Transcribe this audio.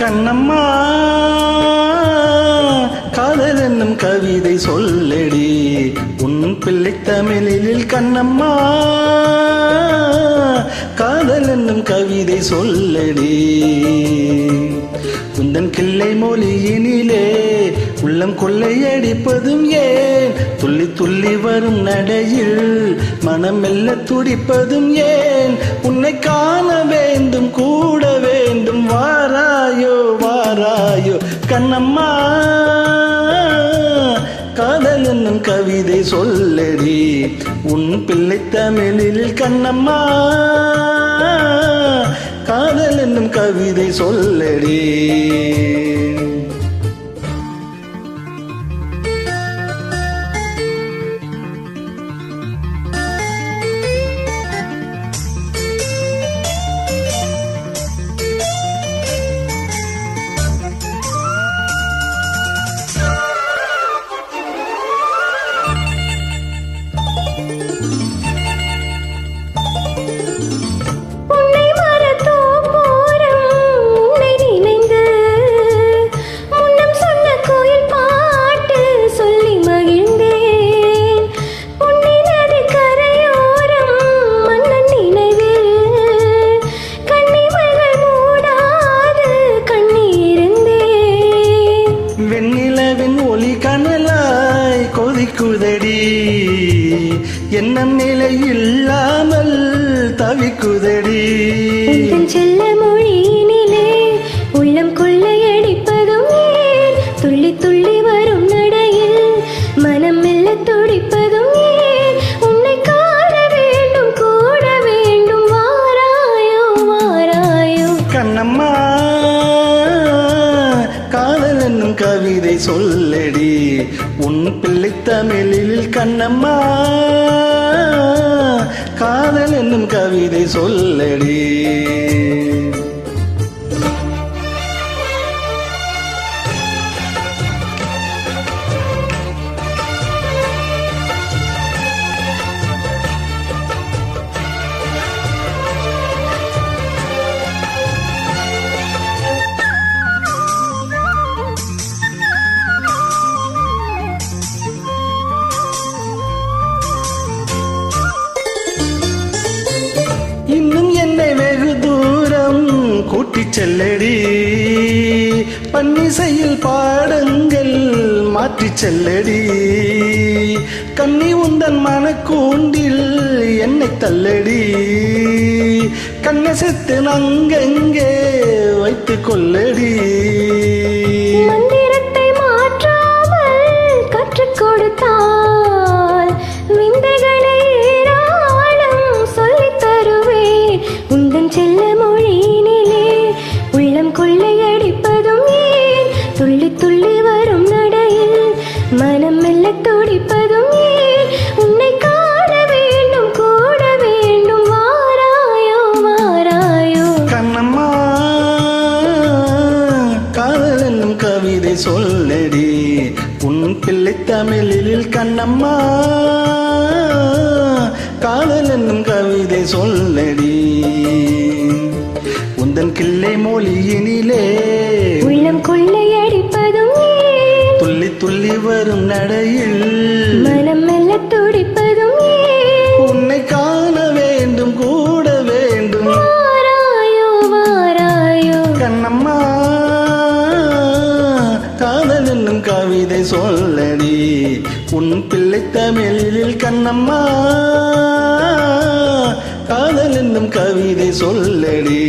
கண்ணம்மா காதல் என்னும் கவிதை சொல்லடி உன் பிள்ளை தமிழில் கண்ணம்மா காதல் என்னும் கவிதை சொல்லடி உந்தன் கிள்ளை மொழியினிலே உள்ளம் கொள்ளையடிப்பதும் ஏன் துள்ளி துள்ளி வரும் நடையில் மனம் மெல்ல துடிப்பதும் ஏன் உன்னை காண வேண்டும் கூட வேண்டும் வாராயோ வாராயோ கண்ணம்மா காதல் என்னும் கவிதை சொல்லடி உன் பிள்ளை தமிழில் கண்ணம்மா காதல் என்னும் கவிதை சொல்லடி கொதிக்குதடி எண்ணம் நிலை இல்லாமல் தவிக்குதடி செல்ல மொழியினிலே உள்ளம் கொள்ளையடிப்பதும் ஏன் துள்ளி துள்ளி வரும் நடையில் மனம் மெல்ல துடிப்பதும் ஏன் உன்னை காண வேண்டும் கூட வேண்டும் வாராயோ வாராயோ கண்ணம்மா காதல் என்னும் கவிதை சொல்லடி உன் பிள்ளை தமிழில் கண்ணம்மா காதல் என்னும் கவிதை சொல்லடி இன்னும் என்னை வெகு தூரம் கூட்டிச் செல்லடி பன்னிசையில் பாடங்கள் மாற்றிச் செல்லடி கண்ணி உந்தன் மனக்கூண்டில் என்னை தள்ளடி கண்ணசத்து அங்கங்கே வைத்துக் கொள்ளடி மந்திரத்தை மாற்றாமல் கற்றுக் கொடுத்தால் விந்தைகளை ஏராளம் சொல்லித் தருவேன் உந்தன் செல்ல மொழியினிலே உள்ளம் கொள்ளையடிப்பதும் ஏன் துள்ளி துள்ளி வரும் நடையில் மனம் மெல்ல துடிப்பதும் ஏன் உன்னை காண வேண்டும் கூட வேண்டும் வாராயோ வாராயோ கண்ணம்மா காதல் என்னும் கவிதை சொல்லடி உன் பிள்ளை தமிழில் கண்ணம்மா காதல் என்னும் கவிதை சொல்லடி உந்தன் கிள்ளை மொழியினிலே உள்ளம் கொள்ளையடிப்பதும் ஏன் துள்ளி துள்ளி வரும் நடையில் மனம் மெல்ல துடிப்பதும் ஏன் உன்னை காண வேண்டும் கூட வேண்டும் வாராயோ வாராயோ கண்ணம்மா காதல் என்னும் கவிதை சொல்லடி உன் பிள்ளை தமிழில் கண்ணம்மா காதல் என்னும் கவிதை சொல்லடி